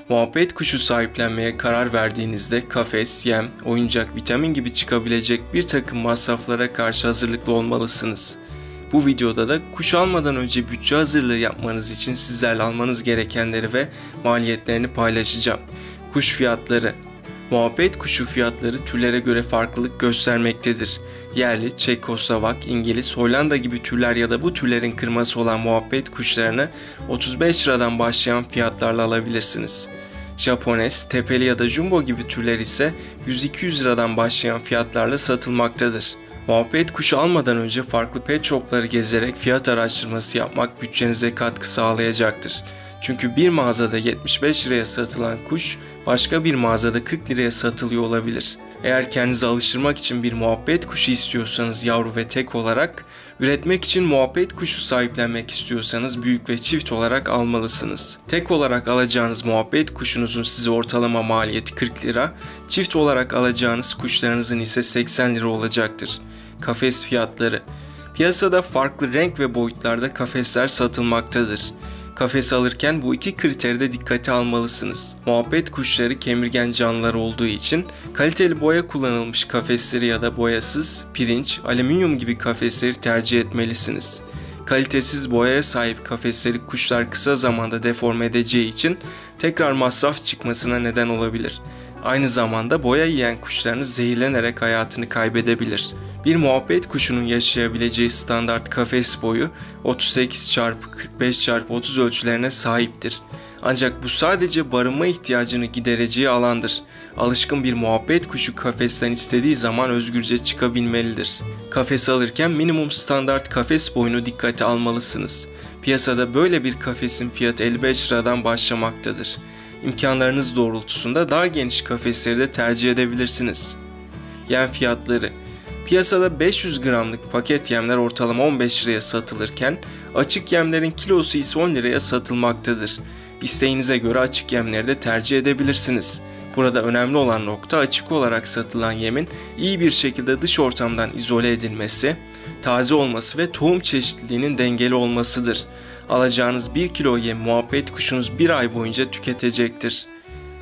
Muhabbet kuşu sahiplenmeye karar verdiğinizde kafes, yem, oyuncak, vitamin gibi çıkabilecek bir takım masraflara karşı hazırlıklı olmalısınız. Bu videoda da kuş almadan önce bütçe hazırlığı yapmanız için sizlerle almanız gerekenleri ve maliyetlerini paylaşacağım. Kuş fiyatları. Muhabbet kuşu fiyatları türlere göre farklılık göstermektedir. Yerli, Çekoslovak, İngiliz, Hollanda gibi türler ya da bu türlerin kırması olan muhabbet kuşlarını 35 liradan başlayan fiyatlarla alabilirsiniz. Japones, tepeli ya da jumbo gibi türler ise 100-200 liradan başlayan fiyatlarla satılmaktadır. Muhabbet kuşu almadan önce farklı pet shopları gezerek fiyat araştırması yapmak bütçenize katkı sağlayacaktır. Çünkü bir mağazada 75 liraya satılan kuş başka bir mağazada 40 liraya satılıyor olabilir. Eğer kendinizi alıştırmak için bir muhabbet kuşu istiyorsanız yavru ve tek olarak, üretmek için muhabbet kuşu sahiplenmek istiyorsanız büyük ve çift olarak almalısınız. Tek olarak alacağınız muhabbet kuşunuzun size ortalama maliyeti 40 lira, çift olarak alacağınız kuşlarınızın ise 80 lira olacaktır. Kafes fiyatları. Piyasada farklı renk ve boyutlarda kafesler satılmaktadır. Kafes alırken bu iki kriteri de dikkate almalısınız. Muhabbet kuşları kemirgen canlılar olduğu için kaliteli boya kullanılmış kafesleri ya da boyasız, pirinç, alüminyum gibi kafesleri tercih etmelisiniz. Kalitesiz boyaya sahip kafesleri kuşlar kısa zamanda deforme edeceği için tekrar masraf çıkmasına neden olabilir. Aynı zamanda boya yiyen kuşlarınız zehirlenerek hayatını kaybedebilir. Bir muhabbet kuşunun yaşayabileceği standart kafes boyu 38x45x30 ölçülerine sahiptir. Ancak bu sadece barınma ihtiyacını gidereceği alandır. Alışkın bir muhabbet kuşu kafesten istediği zaman özgürce çıkabilmelidir. Kafes alırken minimum standart kafes boyunu dikkate almalısınız. Piyasada böyle bir kafesin fiyatı 55 liradan başlamaktadır. İmkanlarınız doğrultusunda daha geniş kafesleri de tercih edebilirsiniz. Yem fiyatları. Piyasada 500 gramlık paket yemler ortalama 15 liraya satılırken açık yemlerin kilosu ise 10 liraya satılmaktadır. İsteğinize göre açık yemleri de tercih edebilirsiniz. Burada önemli olan nokta açık olarak satılan yemin iyi bir şekilde dış ortamdan izole edilmesi, taze olması ve tohum çeşitliliğinin dengeli olmasıdır. Alacağınız 1 kilo yem muhabbet kuşunuz 1 ay boyunca tüketecektir.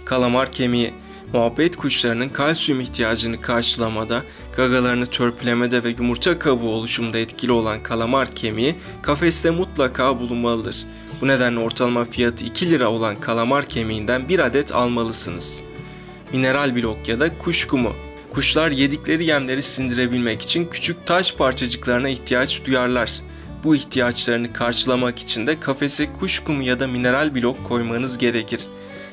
Kalamar kemiği. Muhabbet kuşlarının kalsiyum ihtiyacını karşılamada, gagalarını törpülemede ve yumurta kabuğu oluşumunda etkili olan kalamar kemiği kafeste mutlaka bulunmalıdır. Bu nedenle ortalama fiyatı 2 lira olan kalamar kemiğinden 1 adet almalısınız. Mineral blok ya da kuş kumu. Kuşlar yedikleri yemleri sindirebilmek için küçük taş parçacıklarına ihtiyaç duyarlar. Bu ihtiyaçlarını karşılamak için de kafese kuş kumu ya da mineral blok koymanız gerekir.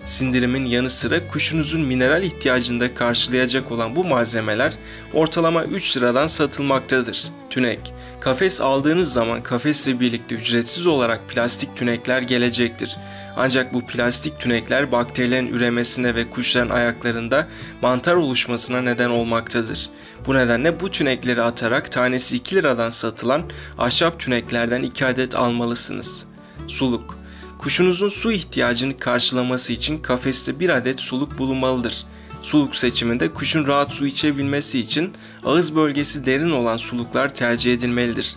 Sindirimin yanı sıra kuşunuzun mineral ihtiyacını da karşılayacak olan bu malzemeler ortalama 3 liradan satılmaktadır. Tünek. Kafes aldığınız zaman kafesle birlikte ücretsiz olarak plastik tünekler gelecektir. Ancak bu plastik tünekler bakterilerin üremesine ve kuşların ayaklarında mantar oluşmasına neden olmaktadır. Bu nedenle bu tünekleri atarak tanesi 2 liradan satılan ahşap tüneklerden 2 adet almalısınız. Suluk. Kuşunuzun su ihtiyacını karşılaması için kafeste 1 adet suluk bulunmalıdır. Suluk seçiminde kuşun rahat su içebilmesi için ağız bölgesi derin olan suluklar tercih edilmelidir.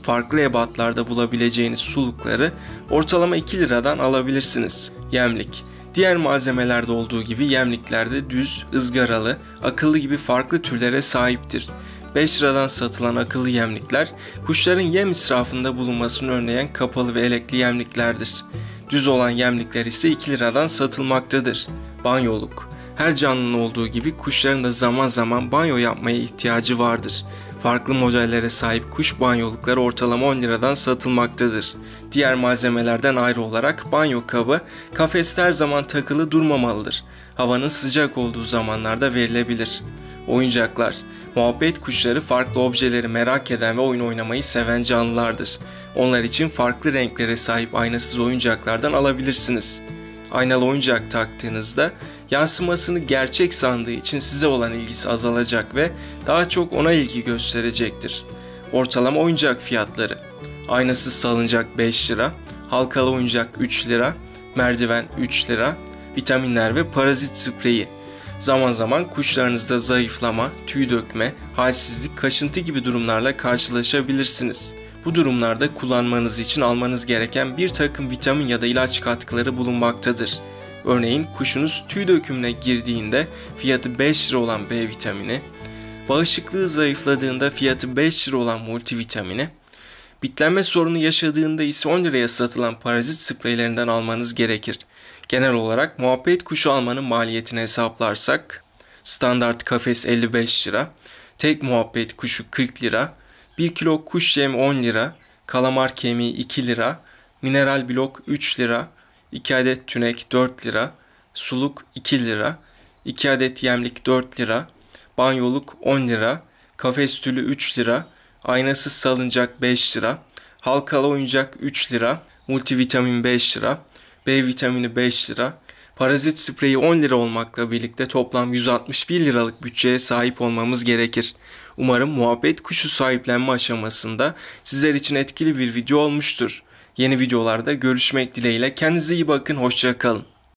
Farklı ebatlarda bulabileceğiniz sulukları ortalama 2 liradan alabilirsiniz. Yemlik. Diğer malzemelerde olduğu gibi yemliklerde düz, ızgaralı, akıllı gibi farklı türlere sahiptir. 5 liradan satılan akıllı yemlikler, kuşların yem israfında bulunmasını önleyen kapalı ve elekli yemliklerdir. Düz olan yemlikler ise 2 liradan satılmaktadır. Banyoluk. Her canlının olduğu gibi kuşların da zaman zaman banyo yapmaya ihtiyacı vardır. Farklı modellere sahip kuş banyolukları ortalama 10 liradan satılmaktadır. Diğer malzemelerden ayrı olarak banyo kabı kafeste her zaman takılı durmamalıdır. Havanın sıcak olduğu zamanlarda verilebilir. Oyuncaklar. Muhabbet kuşları farklı objeleri merak eden ve oyun oynamayı seven canlılardır. Onlar için farklı renklere sahip aynasız oyuncaklardan alabilirsiniz. Aynalı oyuncak taktığınızda yansımasını gerçek sandığı için size olan ilgisi azalacak ve daha çok ona ilgi gösterecektir. Ortalama oyuncak fiyatları. Aynasız salıncak 5 lira, halkalı oyuncak 3 lira, merdiven 3 lira, vitaminler ve parazit spreyi. Zaman zaman kuşlarınızda zayıflama, tüy dökme, halsizlik, kaşıntı gibi durumlarla karşılaşabilirsiniz. Bu durumlarda kullanmanız için almanız gereken bir takım vitamin ya da ilaç katkıları bulunmaktadır. Örneğin kuşunuz tüy dökümüne girdiğinde fiyatı 5 lira olan B vitamini, bağışıklığı zayıfladığında fiyatı 5 lira olan multivitamini, bitlenme sorunu yaşadığında ise 10 liraya satılan parazit spreylerinden almanız gerekir. Genel olarak muhabbet kuşu almanın maliyetini hesaplarsak, standart kafes 55 lira, tek muhabbet kuşu 40 lira, 1 kilo kuş yemi 10 lira, kalamar kemiği 2 lira, mineral blok 3 lira, 2 adet tünek 4 lira, suluk 2 lira, 2 adet yemlik 4 lira, banyoluk 10 lira, kafes tülü 3 lira, aynasız salıncak 5 lira, halkalı oyuncak 3 lira, multivitamin 5 lira, B vitamini 5 lira, parazit spreyi 10 lira olmakla birlikte toplam 161 liralık bütçeye sahip olmamız gerekir. Umarım muhabbet kuşu sahiplenme aşamasında sizler için etkili bir video olmuştur. Yeni videolarda görüşmek dileğiyle, kendinize iyi bakın, hoşça kalın.